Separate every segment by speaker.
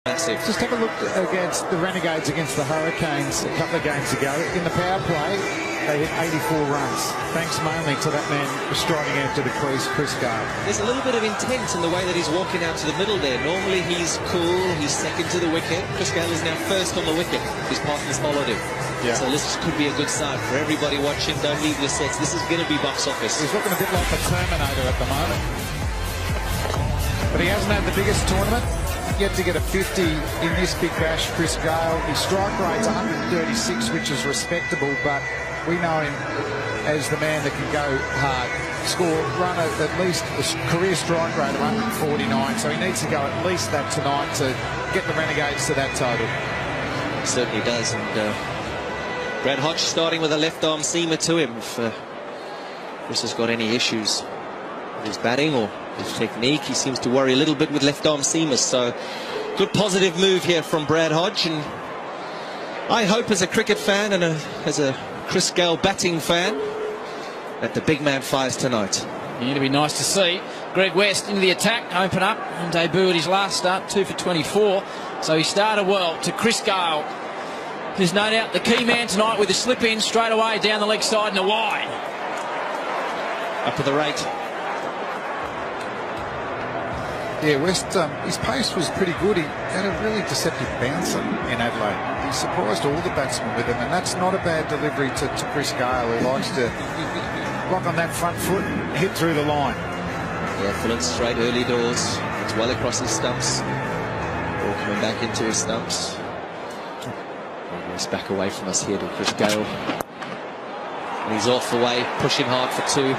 Speaker 1: Massive.
Speaker 2: Just have a look against the Renegades against the Hurricanes a couple of games ago. In the power play, they hit 84 runs, thanks mainly to that man striding out to the crease, Chris Gayle.
Speaker 1: There's a little bit of intent in the way that he's walking out to the middle there. Normally he's cool, he's second to the wicket. Chris Gayle is now first on the wicket. His partners followed him. Yeah. So this could be a good sign for everybody watching. Don't leave your sets. This is going to be box office.
Speaker 2: He's looking a bit like the Terminator at the moment. But he hasn't had the biggest tournament. Yet to get a 50 in this big bash, Chris Gayle. His strike rate's 136, which is respectable, but we know him as the man that can go hard. Run at least a career strike rate of 149, so he needs to go at least that tonight to get the Renegades to that total.
Speaker 1: He certainly does, and Brad Hodge starting with a left arm seamer to him. If Chris has got any issues with his batting or his technique, he seems to worry a little bit with left arm seamers. So good positive move here from Brad Hodge, and I hope as a cricket fan and as a Chris Gayle batting fan that the big man fires tonight.
Speaker 3: Yeah, it'll be nice to see. Greg West into the attack, open up and debut at his last start, 2 for 24. So he started well to Chris Gayle, who's no doubt the key man tonight with a slip in straight away down the leg side and a wide.
Speaker 1: Up to the rate.
Speaker 2: Yeah, West, his pace was pretty good. He had a really deceptive bouncer in Adelaide. He surprised all the batsmen with him, and that's not a bad delivery to Chris Gayle, who likes to block on that front foot and hit through the line.
Speaker 1: Yeah, full and straight early doors. It's well across his stumps. Ball coming back into his stumps. He's back away from us here to Chris Gayle. And he's off the way, pushing hard for 2.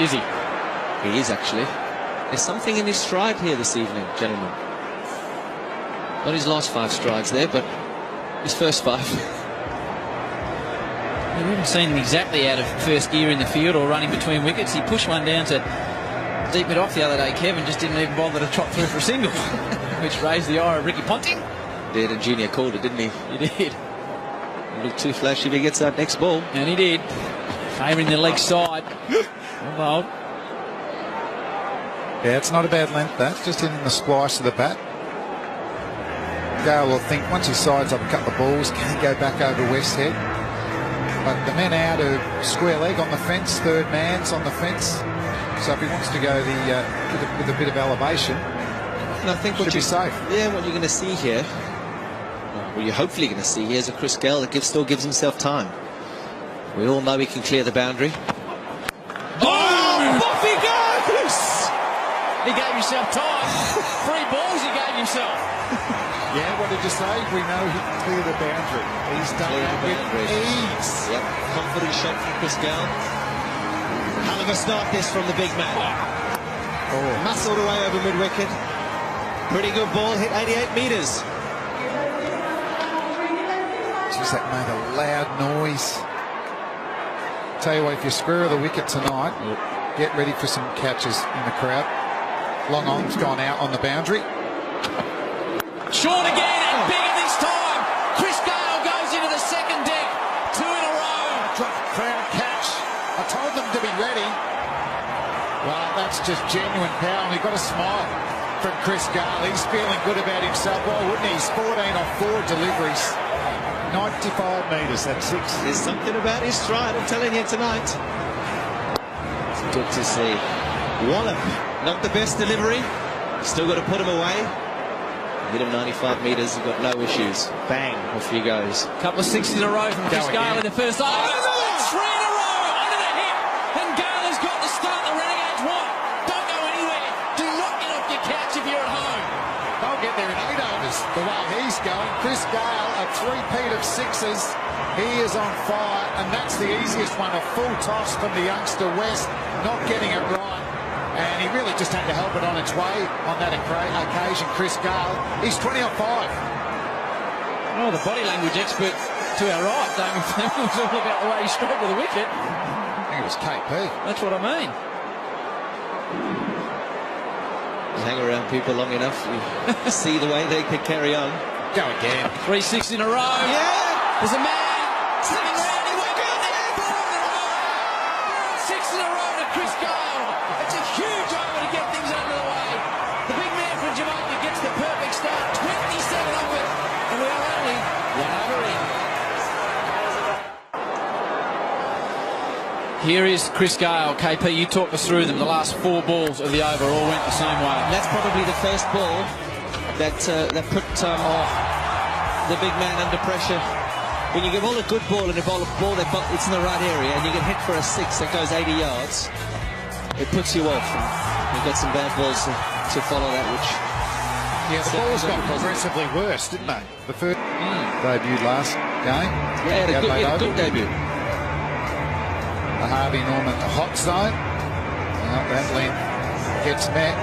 Speaker 3: Is he?
Speaker 1: He is actually. There's something in his stride here this evening, gentlemen. Not his last 5 strides there, but his first 5.
Speaker 3: We haven't seen him exactly out of first gear in the field or running between wickets. He pushed one down to deep mid off the other day, Kevin, just didn't even bother to trot through for a single, which raised the ire of Ricky Ponting.
Speaker 1: Did, and Junior called it, didn't he?
Speaker 3: He did.
Speaker 1: He looked too flashy if he gets that next ball.
Speaker 3: And he did. Favouring the leg side. Well,
Speaker 2: yeah, it's not a bad length, that. Just in the splice of the bat. Gayle will think once he sides up a couple of balls, can he go back over West's head? But the men out of square leg on the fence, third man's on the fence. So if he wants to go with a bit of elevation,
Speaker 1: and I think
Speaker 2: should be safe.
Speaker 1: Yeah, what you're going to see here, well, you're hopefully going to see here is a Chris Gayle that still gives himself time. We all know he can clear the boundary.
Speaker 3: Oh, off he goes! He gave himself time. 3 balls he gave himself.
Speaker 2: Yeah, what did you say? We know he can clear the boundary. He's done that with ease.
Speaker 1: Yep, confident shot from Chris Gayle. Hell of a start this from the big man. Oh. Muscled away over mid-wicket. Pretty good ball, hit 88 metres.
Speaker 2: Jeez, that made a loud noise. Tell you what, if you square the wicket tonight, get ready for some catches in the crowd. Long on's gone out on the boundary.
Speaker 3: Short again and bigger this time. Chris Gayle goes into the second deck. 2 in a row.
Speaker 2: Crowd catch. I told them to be ready. Well, that's just genuine power, and we've got a smile from Chris Gayle. He's feeling good about himself. Why wouldn't he? He's 14 off 4 deliveries. 95 metres, that's 6.
Speaker 1: There's something about his stride, I'm telling you tonight. It's good to see. Wallop, not the best delivery. Still got to put him away. Hit him 95 metres, he's got no issues. Bang, off he goes.
Speaker 3: Couple of 6s in a row from Chris Gayle in the first over. 3 in a row, onto the hip. And Gayle has got the start the Renegades want. Don't go anywhere. Do not get off your couch if you're at home.
Speaker 2: They'll get there in 8 overs the way he's going. Chris Gayle, a 3-peat of 6s. He is on fire, and that's the easiest one. A full toss from the youngster West, not getting it right. And he really just had to help it on its way on that occasion. Chris Gayle, he's 20 off 5.
Speaker 3: Oh, the body language expert to our right, Damien Fleming, was all about the way he strode to the wicket.
Speaker 2: I think it was KP.
Speaker 3: That's what I mean.
Speaker 1: You hang around people long enough, you see the way they could carry on.
Speaker 2: Go again.
Speaker 3: 3 6 in a row.
Speaker 1: Yeah!
Speaker 3: There's a man sitting around. He went down there. 4 in a row. 6 in a row to Chris Gayle. It's a huge over to get things under the way. The big man from Jamaica gets the perfect start. 20 Here is Chris Gayle. KP, you talked us through them. The last 4 balls of the over all went the same way.
Speaker 1: That's probably the first ball that put the big man under pressure. When you give all a good ball and a ball that it's in the right area and you get hit for a 6 that goes 80 yards, it puts you off. And you've got some bad balls to follow that, which...
Speaker 2: Yeah, the balls got progressively worse, didn't they? The first debuted last game.
Speaker 1: Yeah, he had a good debut.
Speaker 2: The Harvey Norman hot zone. That length gets met.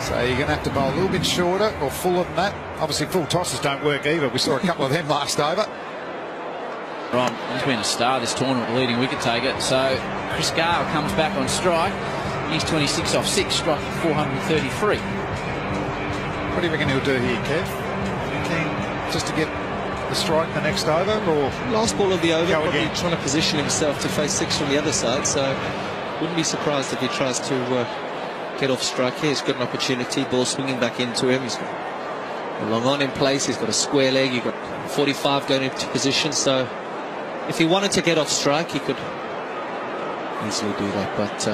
Speaker 2: So you're going to have to bowl a little bit shorter or fuller than that. Obviously, full tosses don't work either. We saw a couple of them last over.
Speaker 3: Right, he's been a star this tournament, leading wicket taker. So Chris Gayle comes back on strike. He's 26 off 6, striking 433.
Speaker 2: What do you reckon he'll do here, Kev? Keen just to get the strike the next over, or
Speaker 1: last ball of the over? Probably
Speaker 2: again.
Speaker 1: Trying to position himself to face 6 from the other side. So wouldn't be surprised if he tries to get off strike here. He's got an opportunity. Ball swinging back into him. He's got a long on in place. He's got a square leg. You've got 45 going into position. So if he wanted to get off strike, he could easily do that. But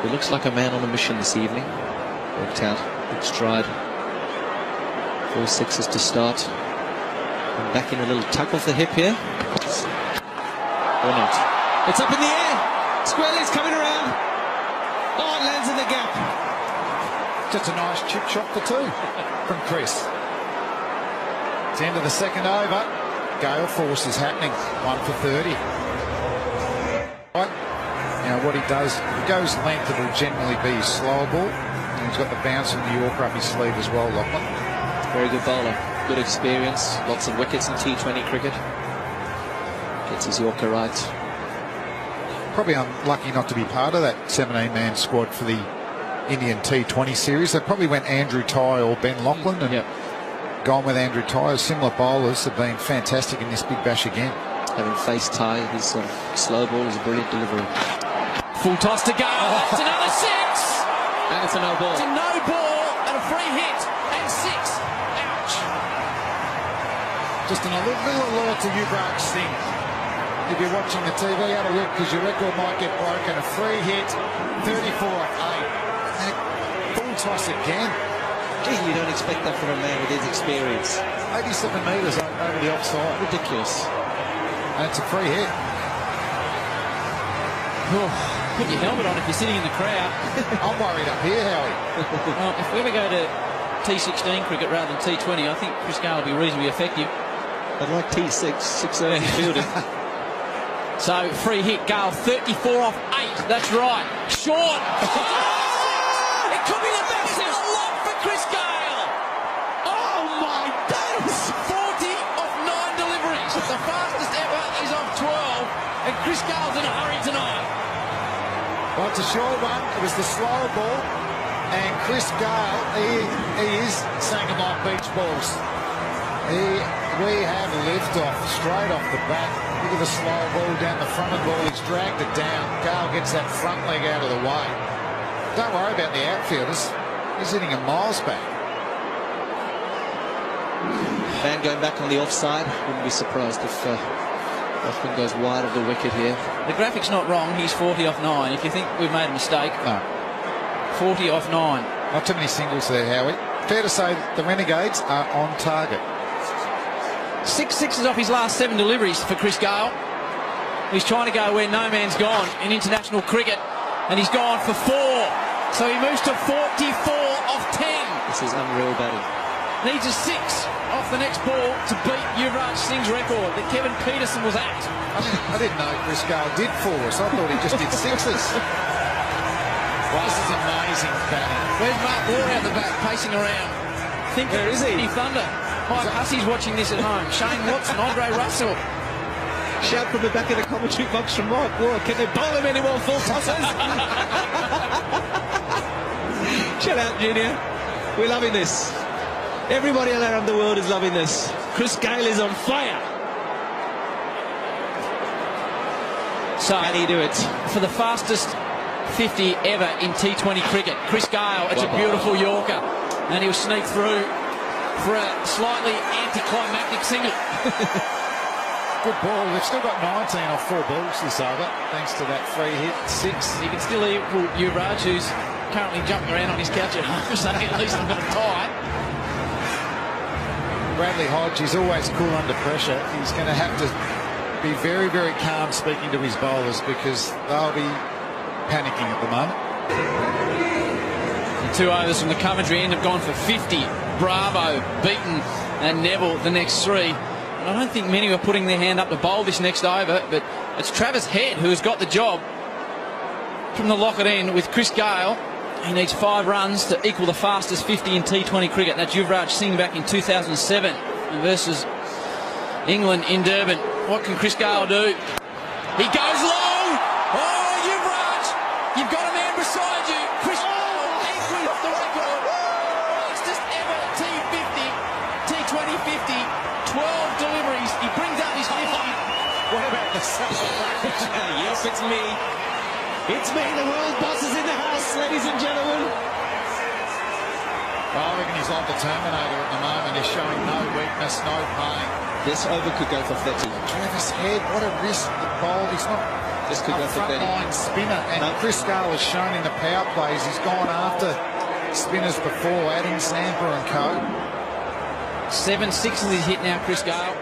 Speaker 1: he looks like a man on a mission this evening. Worked out. Big stride. 4 sixes to start. And back in a little tuck off the hip here. Or not. It's up in the air. Square leg's coming around. Oh, it lands in the gap.
Speaker 2: just a nice chip shot for 2 from Chris. It's the end of the second over. Gale force is happening. 1 for 30. Right. Now what he does, if he goes length, it will generally be his slower ball. And he's got the bounce of the Yorker up his sleeve as well, Lachlan.
Speaker 1: Very good bowler. Good experience. Lots of wickets in T20 cricket. Gets his Yorker right.
Speaker 2: Probably unlucky not to be part of that 17-man squad for the Indian T20 series. They probably went Andrew Tye or Ben Lachlan and gone with Andrew Tye. Similar bowlers have been fantastic in this Big Bash again.
Speaker 1: Having faced Tye, his slow ball is a brilliant delivery.
Speaker 3: Full toss to go. It's another 6.
Speaker 1: And it's a no ball.
Speaker 3: It's a no ball and a free hit. And 6. Ouch.
Speaker 2: Just a little alert to Yuvraj Singh. If you're watching the TV, have a look because your record might get broken. A free hit, 34 off 8. And full toss again.
Speaker 1: Gee, you don't expect that from a man with his experience.
Speaker 2: 87 metres over the offside.
Speaker 1: Ridiculous.
Speaker 2: And it's a free hit.
Speaker 3: Oh, put your helmet on if you're sitting in the crowd.
Speaker 2: I'm worried up here, Howie.
Speaker 3: Well, if we ever go to T16 cricket rather than T20, I think Chris Gayle will be reasonably effective.
Speaker 1: I'd like T6, 6 early fielding.
Speaker 3: So, free hit, Gayle, 34 off 8. That's right. Short. Oh! It could be the best in the lot for Chris Gayle. Oh, my days. 40 off 9 deliveries. The fastest ever is off 12. And Chris Gayle's in a hurry tonight.
Speaker 2: Well, it's a short one. It was the slower ball. And Chris Gayle, he is sinking like beach balls. We have a lift off straight off the bat. Look at the slow ball down the front of the ball. He's dragged it down. Gayle gets that front leg out of the way. Don't worry about the outfielders. He's hitting him miles back.
Speaker 1: Man going back on the offside. Wouldn't be surprised if Hoffman goes wide of the wicket here.
Speaker 3: The graphic's not wrong. He's 40 off 9. If you think we've made a mistake,
Speaker 2: No.
Speaker 3: 40 off 9.
Speaker 2: Not too many singles there, Howie. Fair to say the Renegades are on target.
Speaker 3: 6 sixes off his last 7 deliveries for Chris Gayle. He's trying to go where no man's gone in international cricket, and he's gone for 4. So he moves to 44 off 10.
Speaker 1: This is unreal batting.
Speaker 3: Needs a 6 off the next ball to beat Yuvraj Singh's record that Kevin Peterson was at.
Speaker 2: I didn't know Chris Gayle did 4s. I thought he just did 6s. Wow, this is amazing batting.
Speaker 3: Where's Mark Ward out the back, pacing around?
Speaker 1: Where is he?
Speaker 3: Thunder. Mike Hussey's watching this at home. Shane Watson, Andre Russell.
Speaker 1: Shout from the back of the commentary box from Mike Ward. Can they bowl him any more full tosses? Shout out, Junior. We're loving this. Everybody around the world is loving this. Chris Gayle is on fire.
Speaker 3: So,
Speaker 1: Can he do it?
Speaker 3: For the fastest 50 ever in T20 cricket, Chris Gayle, it's a beautiful Yorker. And he'll sneak through for a slightly anticlimactic single.
Speaker 2: good ball. They've still got 19 off 4 balls this over, thanks to that free hit. 6.
Speaker 3: He can still equal Yuvraj, who's currently jumping around on his couch at home, saying at least I'm going to tie.
Speaker 2: Bradley Hodge is always cool under pressure. He's going to have to be very, very calm speaking to his bowlers because they'll be panicking at the moment.
Speaker 3: The 2 overs from the Coventry end have gone for 50. Bravo, Beaton and Neville the next 3. And I don't think many were putting their hand up to bowl this next over, but it's Travis Head who has got the job from the locket end with Chris Gayle. He needs 5 runs to equal the fastest 50 in T20 cricket. That's Yuvraj Singh back in 2007 versus England in Durban. What can Chris Gayle do? He goes long! Oh, Yuvraj! You've got a man beside you. Chris Gayle equals the record. Fastest ever T50, T20 50, 12 deliveries. He brings up his 50.
Speaker 2: What about the celebration?
Speaker 1: Yes, it's me. It's me, the world boss is in the house, ladies and gentlemen.
Speaker 2: Well, I reckon he's like the Terminator at the moment. He's showing no weakness, no pain.
Speaker 1: This over could go for 30.
Speaker 2: Travis Head, what a risk the bowl. He's not
Speaker 1: This could
Speaker 2: a
Speaker 1: go for 30.
Speaker 2: frontline spinner. And Chris Gayle has shown in the power plays he's gone after spinners before, Adam Samper and co.
Speaker 3: 7 sixes he's hit now, Chris Gayle.